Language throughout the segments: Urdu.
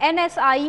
NSI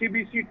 CBC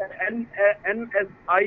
NSI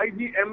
IgM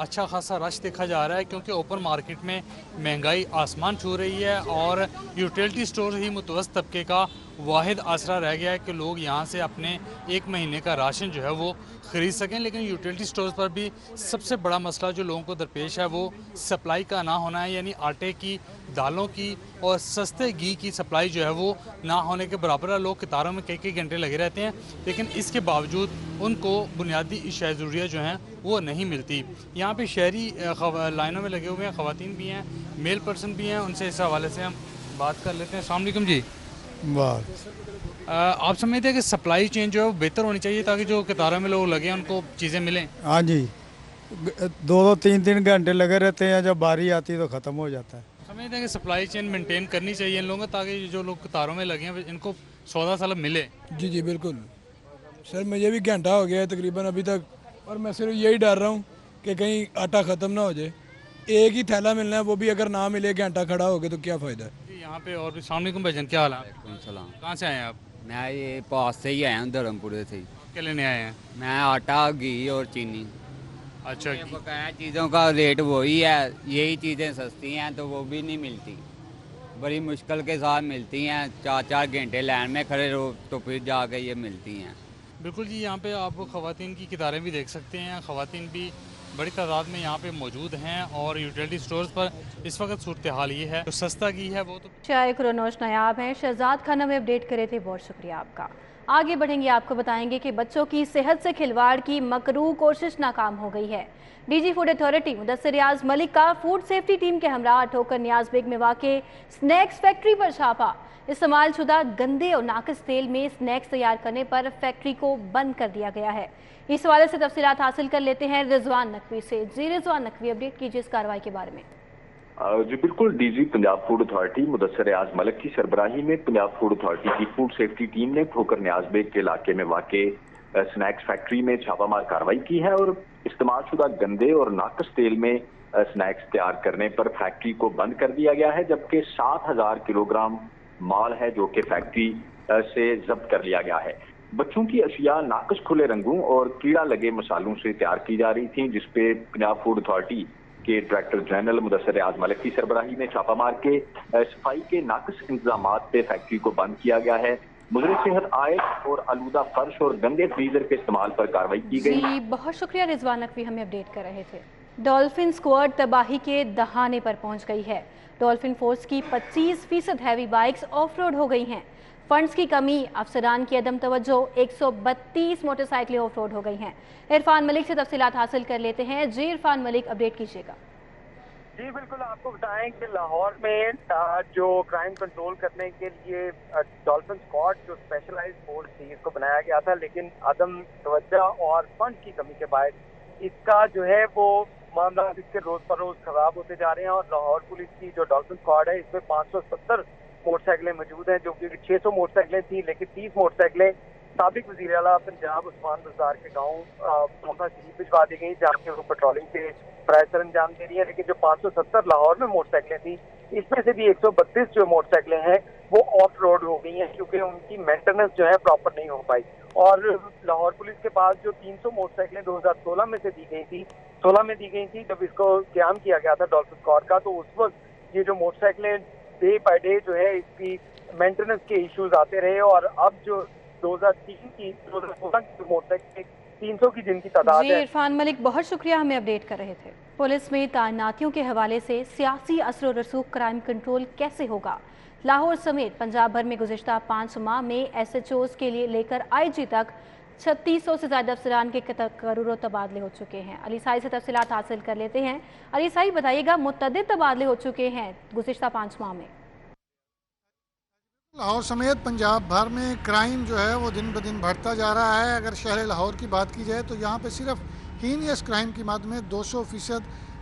اچھا خاصا رش دیکھا جا رہا ہے، کیونکہ اوپن مارکیٹ میں مہنگائی آسمان چھو رہی ہے اور یوٹیلٹی سٹور ہی متوسط طبقے کا واحد آسرا رہ گیا ہے کہ لوگ یہاں سے اپنے ایک مہینے کا راشن جو ہے وہ خرید سکیں. لیکن یوٹیلٹی سٹورز پر بھی سب سے بڑا مسئلہ جو لوگوں کو درپیش ہے وہ سپلائی کا نہ ہونا ہے، یعنی آٹے کی، دالوں کی اور سستے گھی کی سپلائی جو ہے وہ نہ ہونے کے برابر ہے. لوگ قطاروں میں کئی گھنٹے لگے رہتے ہیں، لیکن اس کے باوجود ان کو بنیادی اشیاء ضروریہ جو ہیں وہ نہیں ملتی. یہاں پہ شہری لائنوں میں لگے ہوئے ہیں، خواتین بھی ہیں، میل پرسن بھی ہیں. ان سے اس حوالے سے ہم بات کر لیتے ہیں. السلام علیکم جی. آپ سمجھتے ہیں کہ سپلائی چین جو ہے وہ بہتر ہونی چاہیے تاکہ جو قطاروں میں لوگ لگے ان کو چیزیں ملیں؟ ہاں جی، 2-3 گھنٹے لگے رہتے ہیں، جب باری آتی ہے تو ختم ہو جاتا ہے. سمجھتے ہیں کہ سپلائی چین مینٹین کرنی چاہیے ان لوگوں کو تاکہ جو لوگ قطاروں میں لگے ہیں ان کو سودا سالب ملے. جی بالکل سر، مجھے بھی گھنٹہ ہو گیا ہے تقریباً ابھی تک، اور میں صرف یہی ڈر رہا ہوں کہ کہیں آٹا ختم نہ ہو جائے. ایک ہی تھیلا ملنا ہے، وہ بھی اگر نہ ملے گھنٹہ کھڑا ہو گیا تو کیا فائدہ ہے. جی یہاں پہ اور بھی. السلام علیکم بھائی جان، کیا حال ہے؟ وعلیکم السلام. کہاں سے آئے ہیں آپ؟ میں یہ پاس سے ہی آیا ہوں، دھرم پورے سے ہی. کیا لینے آئے ہیں؟ میں آٹا، گھی اور چینی. اچھا. بقایا چیزوں کا ریٹ وہی ہے، یہی چیزیں سستی ہیں تو وہ بھی نہیں ملتی، بڑی مشکل کے ساتھ ملتی ہیں. 4 گھنٹے لائن میں کھڑے رہو تو پھر جا کے یہ ملتی ہیں. بالکل جی. یہاں پہ آپ خواتین کی قطاریں بھی دیکھ سکتے ہیں. خواتین بھی بڑی تعداد میں یہاں پہ موجود ہیں اور یوٹیلٹی سٹورز پر اس وقت صورتحال یہ ہے جو سستا گھی ہے وہ تو شائق رونوش نایاب ہیں. شہزاد خان ہمیں اپڈیٹ کرے تھے، بہت شکریہ آپ کا. آگے بڑھیں گے، آپ کو بتائیں گے کہ بچوں کی صحت سے کھلواڑ کی مکروہ کوشش ناکام ہو گئی ہے. D G food authority Mudassar Riaz Malik کا فوڈ سیفٹی ٹیم کے ہمراہ ٹھوکر نیاز بیگ میں واقع سنیکس فیکٹری پر چھاپا. استعمال شدہ گندے اور ناقص تیل میں سنیکس تیار کرنے پر فیکٹری کو بند کر دیا گیا ہے. اس حوالے سے تفصیلات حاصل کر لیتے ہیں رضوان نقوی سے. جی رضوان نقوی، اپڈیٹ کیجیے اس کارروائی کے بارے میں. جی بالکل. D G Punjab food authority Mudassar Riaz Malik کی سربراہی میں پنجاب فوڈ اتھارٹی کی فوڈ سیفٹی ٹیم نے ٹھوکر نیاز بیگ کے علاقے میں واقع سنیکس فیکٹری میں چھاپہ مار کارروائی کی ہے اور استعمال شدہ گندے اور ناقص تیل میں سنیکس تیار کرنے پر فیکٹری کو بند کر دیا گیا ہے، جبکہ 7,000 کلو گرام مال ہے جو کہ فیکٹری سے ضبط کر لیا گیا ہے. بچوں کی اشیاء ناقص کھلے رنگوں اور کیڑا لگے مسالوں سے تیار کی جا رہی تھیں، جس پہ پنجاب فوڈ اتھارٹی کے ڈائریکٹر جنرل مدثر ریاض ملک کی سربراہی میں چھاپہ مار کے صفائی کے ناقص انتظامات پہ فیکٹری کو بند کیا گیا ہے. مضر صحت عائد اور آلودہ فرش اور گندے فریزر کے استعمال پر کارروائی کی گئی. جی بہت شکریہ رضوان نقوی، ہمیں اپڈیٹ کر رہے تھے. ڈولفن سکواڈ تباہی کے دہانے پر پہنچ گئی ہے. ڈولفن فورس کی 25% ہیوی بائکس آف روڈ ہو گئی ہیں. فنڈز کی کمی، افسران کی عدم توجہ، 132 موٹر سائیکلیں آف روڈ ہو گئی ہیں. عرفان ملک سے تفصیلات حاصل کر لیتے ہیں. جی عرفان ملک، اپڈیٹ کیجیے گا. جی بالکل. آپ کو بتائیں کہ لاہور میں جو کرائم کنٹرول کرنے کے لیے ڈولفن اسکواڈ جو اسپیشلائز فورس تھی، اس کو بنایا گیا تھا، لیکن عدم توجہ اور فنڈ کی کمی کے باعث اس کا جو ہے وہ معاملات اس کے روز پر روز خراب ہوتے جا رہے ہیں. اور لاہور پولیس کی جو ڈولفن اسکواڈ ہے اس میں 570 موٹر سائیکلیں موجود ہیں، جو کہ 600 موٹر سائیکلیں تھیں، لیکن 30 موٹر سائیکلیں سابق وزیر اعلیٰ پنجاب عثمان بزدار کے گاؤں موقع شریف بھجوا دی گئی، جہاں کے وہ پیٹرولنگ سے برائے سر انجام دے رہی ہے. لیکن جو 570 لاہور میں موٹر سائیکلیں تھیں، اس میں سے بھی 132 جو موٹر سائیکلیں ہیں وہ آف روڈ ہو گئی ہیں، کیونکہ ان کی مینٹیننس جو ہے پراپر نہیں ہو پائی. اور لاہور پولیس کے پاس جو 300 موٹر سائیکلیں 2016 میں سے دی گئی تھی جب اس کو قیام کیا گیا تھا ڈولفن اسکواڈ کا، تو اس وقت یہ جو موٹر سائیکلیں ڈے بائی ڈے جو ہے اس کی مینٹیننس کے ایشوز آتے رہے. اور اب جو 2016 کی موٹر سائیکل 300 کی جن کی تعداد جی ہے. عرفان ملک، بہت شکریہ، ہمیں اپڈیٹ کر رہے تھے. پولیس میں تعیناتیوں کے حوالے سے سیاسی اثر و رسوخ کرائم کنٹرول کیسے ہوگا؟ لاہور سمیت پنجاب بھر میں گزشتہ 5 ماہ میں ایس ایچ اوز کے لیے لے کر آئی جی تک 3600 سے زیادہ افسران کے تقرر و تبادلے ہو چکے ہیں. علی سائی سے تفصیلات حاصل کر لیتے ہیں. علی سائی، بتائیے گا، متعدد تبادلے ہو چکے ہیں گزشتہ 5 ماہ میں. لاہور سمیت پنجاب بھر میں کرائم جو ہے وہ دن بدن بڑھتا جا رہا ہے. اگر شہر لاہور کی بات کی جائے تو یہاں پہ صرف ہینیس کرائم کی مد میں 200%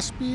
SP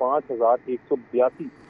5182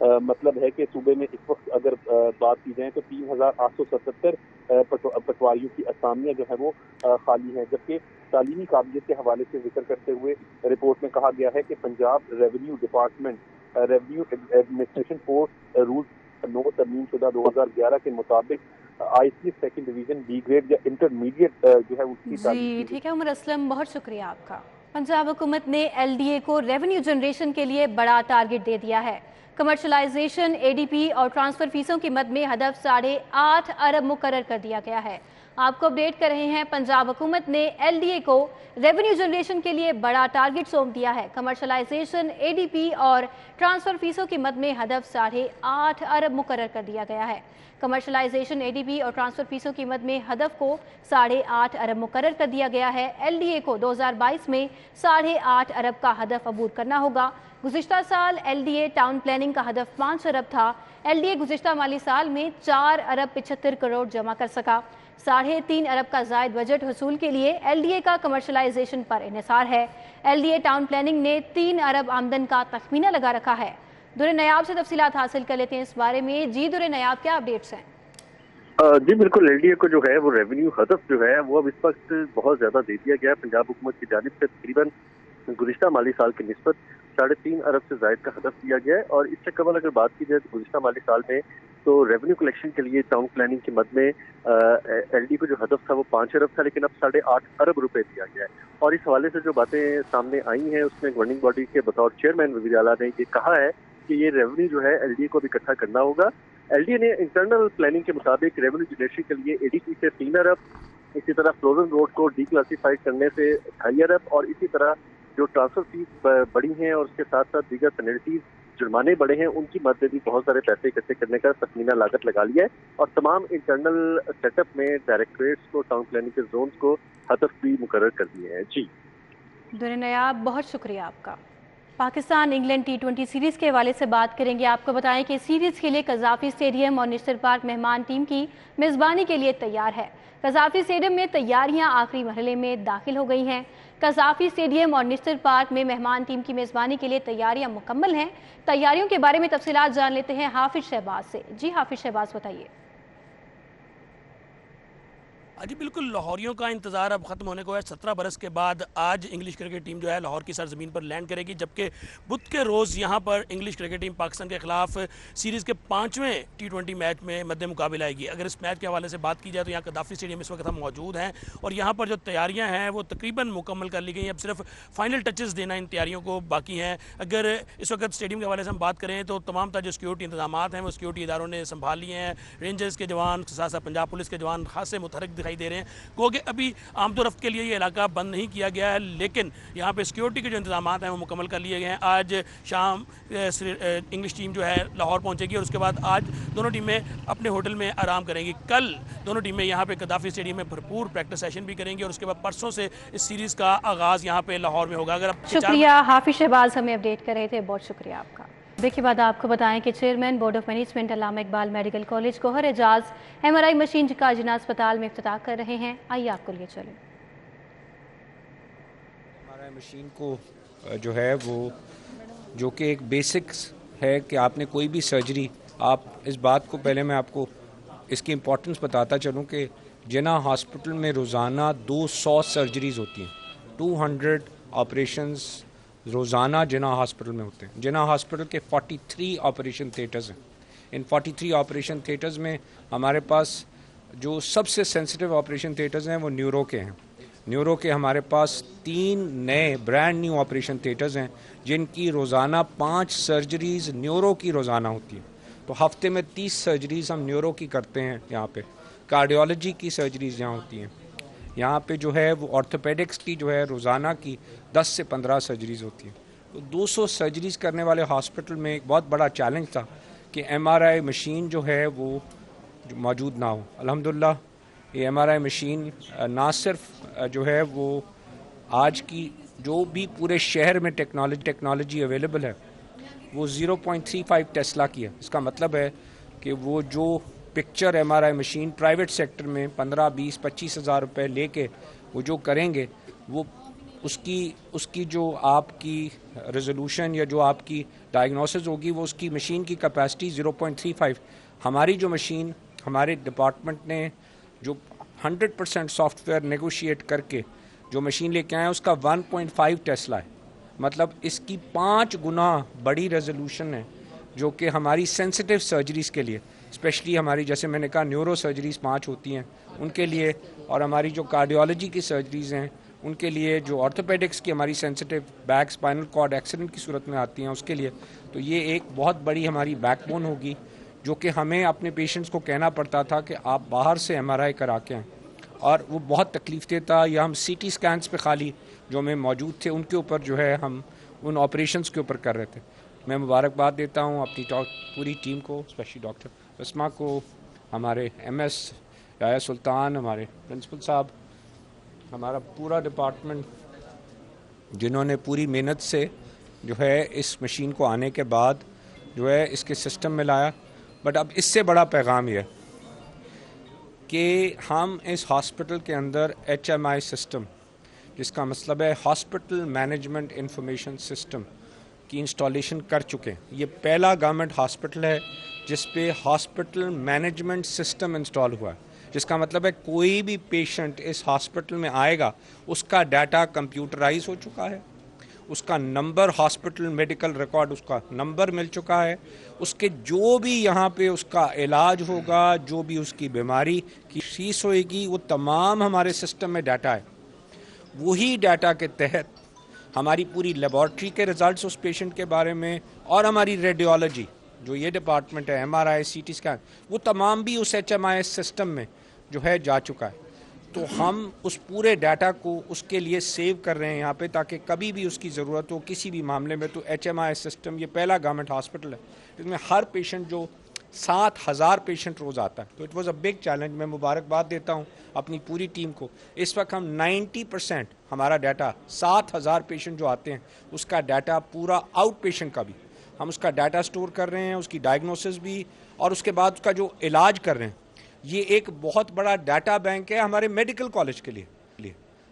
مطلب ہے کہ صوبے میں اس وقت اگر بات کی جائے تو 3877 پٹواریوں کی اسامیاں جو ہیں وہ خالی ہیں، جبکہ تعلیمی قابلیت کے حوالے سے ذکر کرتے ہوئے رپورٹ میں کہا گیا ہے کہ Punjab revenue department revenue administration force rules 9 ترمیم شدہ 2011 کے مطابق I C second division B grade یا انٹرمیڈیٹ جو ہے اس کی جی ٹھیک ہے عمر اسلم، بہت شکریہ آپ کا۔ پنجاب حکومت نے ایل ڈی اے کو ریونیو جنریشن کے لیے بڑا ٹارگٹ دے دیا ہے۔ کمرشلائزیشن، اے ڈی پی اور ٹرانسفر فیسوں کی مد میں ہدف 8.5 ارب مقرر کر دیا گیا ہے۔ آپ کو اپڈیٹ کر رہے ہیں، پنجاب حکومت نے ایل ڈی اے کو ریونیو جنریشن کے لیے بڑا ٹارگٹ سونپ دیا ہے۔ کمرشلائزیشن، اے ڈی پی اور ٹرانسفر فیسوں کی مد میں ہدف 8.5 ارب مقرر کر دیا گیا ہے۔ کمرشلائزیشن، اے ڈی پی اور ٹرانسفر فیسوں کی مد میں ہدف کو 8.5 ارب مقرر کر دیا گیا ہے۔ ایل ڈی اے کو 2022 میں 8.5 ارب کا ہدف عبور کرنا ہوگا۔ گزشتہ سال L D a town planning کا ہدف 5 ارب تھا۔ ایل ڈی اے گزشتہ مالی سال میں 4 ارب 75 کروڑ جمع کر سکا۔ 3.5 ارب کا زائد بجٹ حصول کے لیے ایل ڈی اے کا کمرشلائزیشن پر انحصار ہے۔ L D a town planning نے 3 ارب آمدن کا تخمینہ لگا رکھا ہے۔ در نیاب سے تفصیلات حاصل کر لیتے ہیں اس بارے میں۔ جی در نیاب، کیا اپڈیٹس ہیں؟ جی بالکل، ایل ڈی اے کو جو ہے وہ ریونیو ہدف جو ہے وہ اب اس وقت بہت زیادہ دے دیا گیا ہے پنجاب حکومت کی جانب سے۔ تقریباً گزشتہ مالی سال کی نسبت 3.5 ارب سے زائد کا ہدف دیا گیا ہے، اور اس سے قبل اگر بات کی جائے تو گزشتہ مالی سال میں تو ریونیو کلیکشن کے لیے ٹاؤن پلاننگ کی مد میں ایل ڈی کو جو ہدف تھا وہ 5 ارب تھا، لیکن اب 8.5 ارب روپے دیا گیا ہے۔ اور اس حوالے سے جو باتیں سامنے آئی ہیں اس میں گورننگ باڈی کے بطور چیئرمین وزیر اعلیٰ نے یہ کہا ہے کہ یہ ریونیو جو ہے ایل ڈی کو بھی اکٹھا کرنا ہوگا۔ ایل ڈی نے انٹرنل پلاننگ کے مطابق ریونیو جنریشن کے لیے اے ڈی پی سے 3 ارب، اسی طرح فروزن روڈ کو ڈی کلاسیفائی کرنے سے 2.5 ارب، اور اسی طرح جو ٹرانسفر فیس بڑی ہیں اور اس کے ساتھ ساتھ دیگر پینلٹیز جرمانے بڑے ہیں ان کی مد میں بھی بہت سارے پیسے اکٹھے کرنے کا تخمینہ لاگت لگا لیا ہے، اور تمام انٹرنل سیٹ اپ میں ڈائریکٹریٹس کو ٹاؤن پلاننگ کے زونز کو ہدف بھی مقرر کر دیے ہیں۔ جی در نیاب، بہت شکریہ آپ کا۔ پاکستان انگلینڈ T20 سیریز کے حوالے سے بات کریں گے۔ آپ کو بتائیں کہ سیریز کے لیے قذافی اسٹیڈیم اور نشتر پارک مہمان ٹیم کی میزبانی کے لیے تیار ہے۔ قذافی اسٹیڈیم میں تیاریاں آخری مرحلے میں داخل ہو گئی ہیں۔ قذافی اسٹیڈیم اور نشتر پارک میں مہمان ٹیم کی میزبانی کے لیے تیاریاں مکمل ہیں۔ تیاریوں کے بارے میں تفصیلات جان لیتے ہیں حافظ شہباز سے۔ جی حافظ شہباز، بتائیے۔ جی بالکل، لاہوریوں کا انتظار اب ختم ہونے کو ہے۔ 17 برس کے بعد آج انگلش کرکٹ ٹیم جو ہے لاہور کی سرزمین پر لینڈ کرے گی، جبکہ بدھ کے روز یہاں پر انگلش کرکٹ ٹیم پاکستان کے خلاف سیریز کے 5ویں T20 میچ میں مد مقابل آئے گی۔ اگر اس میچ کے حوالے سے بات کی جائے تو یہاں قذافی اسٹیڈیم اس وقت ہم موجود ہیں، اور یہاں پر جو تیاریاں ہیں وہ تقریباً مکمل کر لی گئی ہیں۔ اب صرف فائنل ٹچز دینا ان تیاریوں کو باقی ہیں۔ اگر اس وقت اسٹیڈیم کے حوالے سے ہم بات کریں تو تمام جو سیکیورٹی انتظامات ہیں وہ سیکیورٹی اداروں نے سنبھال لیے ہیں۔ رینجرز کے جوان، ساتھ ساتھ پنجاب پولیس کے جوان خاصے متحرک دکھائی دے رہے ہیں۔ کہ ابھی آمد و رفت کے لیے یہ علاقہ بند نہیں کیا گیا ہے، لیکن یہاں پہ سیکیورٹی کے جو انتظامات ہیں وہ مکمل کر لیے گئے ہیں۔ آج شام انگلش ٹیم جو ہے لاہور پہنچے گی، اور اس کے بعد آج دونوں ٹیمیں اپنے ہوٹل میں آرام کریں گی۔ کل دونوں ٹیمیں یہاں پہ قذافی اسٹیڈیم میں بھرپور پریکٹس سیشن بھی کریں گی، اور اس کے بعد پرسوں سے اس سیریز کا آغاز یہاں پہ لاہور میں ہوگا۔ شکریہ حافظ شہباز، ہمیں اپڈیٹ کر رہے تھے، بہت شکریہ آپ کا۔ دیکھیے بعد آپ کو بتائیں کہ chairman board of management Allama Iqbal medical college Gauhar Ejaz MRI machine کا جنا اسپتال میں افتتاح کر رہے ہیں۔ آئیے آپ کو لیے چلیں۔ MRI مشین کو جو ہے وہ جو کہ ایک بیسکس ہے کہ آپ نے کوئی بھی سرجری، آپ اس بات کو پہلے میں آپ کو اس کی امپورٹنس بتاتا چلوں کہ جنا ہاسپٹل میں روزانہ 200 سرجریز ہوتی ہیں، 200 آپریشنز روزانہ جنا ہاسپٹل میں ہوتے ہیں۔ جنا ہاسپٹل کے 43 آپریشن تھیٹرز ہیں۔ ان 43 آپریشن تھیٹرز میں ہمارے پاس جو سب سے سینسٹیو آپریشن تھیٹرز ہیں وہ نیورو کے ہیں۔ نیورو کے ہمارے پاس 3 نئے برانڈ نیو آپریشن تھیٹرز ہیں، جن کی روزانہ 5 سرجریز نیورو کی روزانہ ہوتی ہیں۔ تو ہفتے میں 30 سرجریز ہم نیورو کی کرتے ہیں یہاں پہ۔ کارڈیولوجی کی سرجریز یہاں ہوتی ہیں۔ یہاں پہ جو ہے وہ آرتھوپیڈکس کی جو ہے روزانہ کی 10 سے 15 سرجریز ہوتی ہیں۔ تو 200 سرجریز کرنے والے ہاسپٹل میں ایک بہت بڑا چیلنج تھا کہ MRI مشین جو ہے وہ موجود نہ ہو۔ الحمدللہ یہ MRI مشین نہ صرف جو ہے وہ آج کی جو بھی پورے شہر میں ٹیکنالوجی اویلیبل ہے وہ 0.35 ٹیسلا کی ہے۔ اس کا مطلب ہے کہ وہ جو picture MRI machine private sector میں 15, 20, 25 ہزار روپے لے کے وہ جو کریں گے وہ اس کی جو آپ کی ریزولوشن یا جو آپ کی ڈائگنوسس ہوگی وہ اس کی مشین کی کیپیسٹی 0.35. ہماری جو مشین ہمارے ڈپارٹمنٹ نے جو 100% سافٹ ویئر نیگوشیٹ کر کے جو مشین لے کے آئے ہیں اس کا 1.5 ٹیسلا ہے. مطلب اس کی 5 گنا بڑی ریزولوشن ہے جو کہ ہماری سینسٹیو سرجریز کے لیے، اسپیشلی ہماری جیسے میں نے کہا نیورو سرجریز 5 ہوتی ہیں ان کے لیے، اور ہماری جو کارڈیولوجی کی سرجریز ہیں ان کے لیے، جو آرتھوپیڈکس کی ہماری sensitive back spinal cord accident کی صورت میں آتی ہیں اس کے لیے، تو یہ ایک بہت بڑی ہماری بیک بون ہوگی جو کہ ہمیں اپنے پیشنٹس کو کہنا پڑتا تھا کہ آپ باہر سے MRI کرا کے آئیں، اور وہ بہت تکلیف دہ تھا. یا ہم CT اسکینس پہ خالی جو ہمیں موجود تھے ان کے اوپر جو ہے ہم ان آپریشنس کے اوپر کر رہے تھے. میں مبارکباد دیتا ہوں اپنی پوری ٹیم کو، اسپیشلی ڈاکٹر بسمہ کو، ہمارے MS یحییٰ سلطان، ہمارے پرنسپل صاحب، ہمارا پورا ڈپارٹمنٹ جنہوں نے پوری محنت سے جو ہے اس مشین کو آنے کے بعد جو ہے اس کے سسٹم میں لایا. بٹ اب اس سے بڑا پیغام یہ کہ ہم اس ہاسپٹل کے اندر HMI سسٹم، جس کا مطلب ہے ہاسپٹل مینجمنٹ انفارمیشن سسٹم کی انسٹالیشن کر چکے ہیں. یہ پہلا گورنمنٹ ہاسپٹل ہے جس پہ ہاسپٹل مینجمنٹ سسٹم انسٹال ہوا ہے، جس کا مطلب ہے کوئی بھی پیشنٹ اس ہاسپٹل میں آئے گا اس کا ڈیٹا کمپیوٹرائز ہو چکا ہے، اس کا نمبر ہاسپٹل میڈیکل ریکارڈ اس کا نمبر مل چکا ہے، اس کے جو بھی یہاں پہ اس کا علاج ہوگا، جو بھی اس کی بیماری کی فیس ہوئے گی، وہ تمام ہمارے سسٹم میں ڈیٹا ہے. وہی ڈیٹا کے تحت ہماری پوری لیبارٹری کے ریزلٹس اس پیشنٹ کے بارے میں، اور ہماری ریڈیولوجی جو یہ ڈپارٹمنٹ ہے MRI CT اسکین، وہ تمام بھی اس HMI سسٹم میں جو ہے جا چکا ہے. تو ہم اس پورے ڈیٹا کو اس کے لیے سیو کر رہے ہیں یہاں پہ، تاکہ کبھی بھی اس کی ضرورت ہو کسی بھی معاملے میں تو HMI سسٹم. یہ پہلا گورنمنٹ ہاسپٹل ہے جس میں ہر پیشنٹ جو 7,000 پیشنٹ روز آتا ہے، تو it was a big challenge. میں مبارکباد دیتا ہوں اپنی پوری ٹیم کو. اس وقت ہم 90% ہمارا ڈیٹا 7,000 پیشنٹ جو آتے ہیں اس کا ڈیٹا پورا آؤٹ پیشنٹ کا بھی ہم اس کا ڈیٹا سٹور کر رہے ہیں، اس کی ڈائگنوسس بھی، اور اس کے بعد اس کا جو علاج کر رہے ہیں. یہ ایک بہت بڑا ڈیٹا بینک ہے ہمارے میڈیکل کالج کے لیے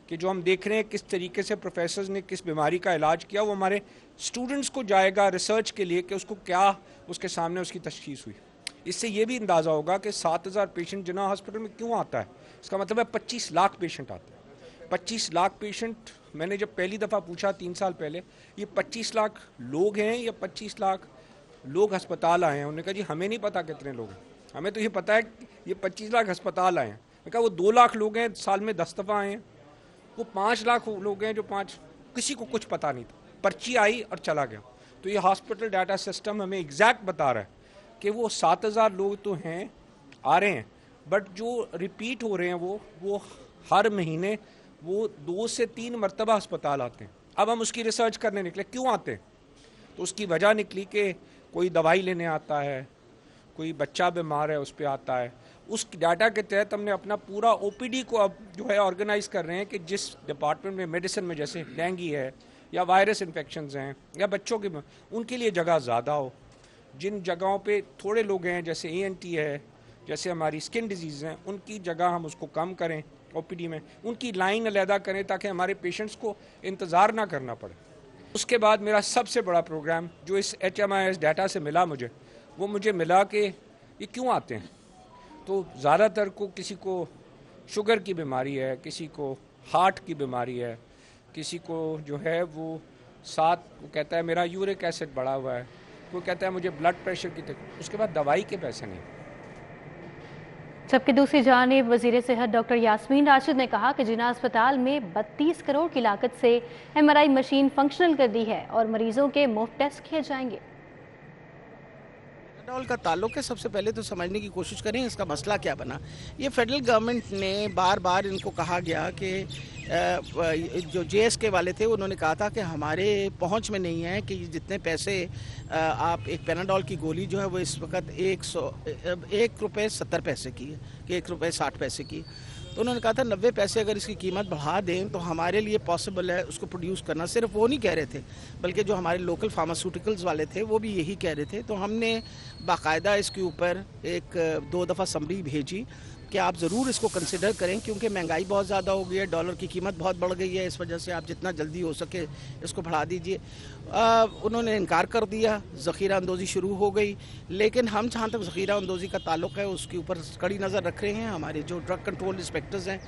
کہ جو ہم دیکھ رہے ہیں کس طریقے سے پروفیسرز نے کس بیماری کا علاج کیا، وہ ہمارے اسٹوڈنٹس کو جائے گا ریسرچ کے لیے کہ اس کو کیا اس کے سامنے اس کی تشخیص ہوئی. اس سے یہ بھی اندازہ ہوگا کہ 7,000 پیشنٹ جناح ہاسپٹل میں کیوں آتا ہے. اس کا مطلب ہے 25 لاکھ پیشنٹ آتے ہیں. 25 لاکھ پیشنٹ، میں نے جب پہلی دفعہ پوچھا 3 سال پہلے، یہ 25 لاکھ لوگ ہیں یا 25 لاکھ لوگ ہسپتال آئے ہیں؟ انہوں نے کہا جی ہمیں نہیں پتا کتنے لوگ ہیں، ہمیں تو یہ پتا ہے یہ 25 لاکھ ہسپتال آئے ہیں. میں کہا وہ 2 لاکھ لوگ ہیں سال میں 10 دفعہ آئے ہیں، وہ 5 لاکھ لوگ ہیں جو کسی کو کچھ پتا نہیں تھا، پرچی آئی اور چلا گیا. تو یہ ہاسپٹل ڈیٹا سسٹم ہمیں ایگزیکٹ بتا رہا ہے کہ وہ 7,000 لوگ تو ہیں آ رہے ہیں، بٹ جو ریپیٹ ہو رہے ہیں وہ ہر مہینے وہ 2 سے 3 مرتبہ ہسپتال آتے ہیں. اب ہم اس کی ریسرچ کرنے نکلے کیوں آتے ہیں، تو اس کی وجہ نکلی کہ کوئی دوائی لینے آتا ہے، کوئی بچہ بیمار ہے اس پہ آتا ہے. اس ڈیٹا کے تحت ہم نے اپنا پورا OPD کو اب جو ہے آرگنائز کر رہے ہیں کہ جس ڈپارٹمنٹ میں میڈیسن میں جیسے ڈینگی ہے یا وائرس انفیکشنز ہیں یا بچوں کے ان کے لیے جگہ زیادہ ہو. جن جگہوں پہ تھوڑے لوگ ہیں جیسے ENT ہے، جیسے ہماری اسکن ڈیزیز ہیں، ان کی جگہ ہم اس کو کم کریں OPD میں، ان کی لائن علیحدہ کریں تاکہ ہمارے پیشنٹس کو انتظار نہ کرنا پڑے. اس کے بعد میرا سب سے بڑا پروگرام جو اس HMIS ڈیٹا سے ملا مجھے ملا کہ یہ کیوں آتے ہیں. تو زیادہ تر کو کسی کو شوگر کی بیماری ہے، کسی کو ہارٹ کی بیماری ہے، کسی کو جو ہے وہ کہتا ہے میرا یورک ایسڈ بڑھا ہوا ہے، کوئی کہتا ہے مجھے بلڈ پریشر کی تکلیف، اس کے بعد دوائی کے پیسے نہیں. جبکہ دوسری جانب وزیر صحت ڈاکٹر یاسمین راشد نے کہا کہ جناح اسپتال میں 32 کروڑ کی لاگت سے MRI مشین فنکشنل کر دی ہے اور مریضوں کے مفت ٹیسٹ کیے جائیں گے. پیناڈول کا تعلق ہے، سب سے پہلے تو سمجھنے کی کوشش کریں اس کا مسئلہ کیا بنا. یہ فیڈرل گورنمنٹ نے بار بار ان کو کہا گیا کہ جو JSK والے تھے انہوں نے کہا تھا کہ ہمارے پہنچ میں نہیں ہے کہ جتنے پیسے آپ ایک پیناڈول کی گولی جو ہے وہ اس وقت 1 روپے 70 پیسے کی ہے کہ 1 روپے 60 پیسے کی. تو انہوں نے کہا تھا 90 پیسے اگر اس کی قیمت بڑھا دیں تو ہمارے لیے پاسبل ہے اس کو پروڈیوس کرنا. صرف وہ نہیں کہہ رہے تھے بلکہ جو ہمارے لوکل فارماسیوٹیکلز والے تھے وہ بھی یہی کہہ رہے تھے. تو ہم نے باقاعدہ اس کے اوپر 2 دفعہ سمری بھیجی. کہ آپ ضرور اس کو کنسیڈر کریں، کیونکہ مہنگائی بہت زیادہ ہو گئی ہے، ڈالر کی قیمت بہت بڑھ گئی ہے، اس وجہ سے آپ جتنا جلدی ہو سکے اس کو بڑھا دیجئے۔ انہوں نے انکار کر دیا، ذخیرہ اندوزی شروع ہو گئی، لیکن ہم جہاں تک ذخیرہ اندوزی کا تعلق ہے اس کے اوپر کڑی نظر رکھ رہے ہیں۔ ہمارے جو ڈرگ کنٹرول انسپیکٹرز ہیں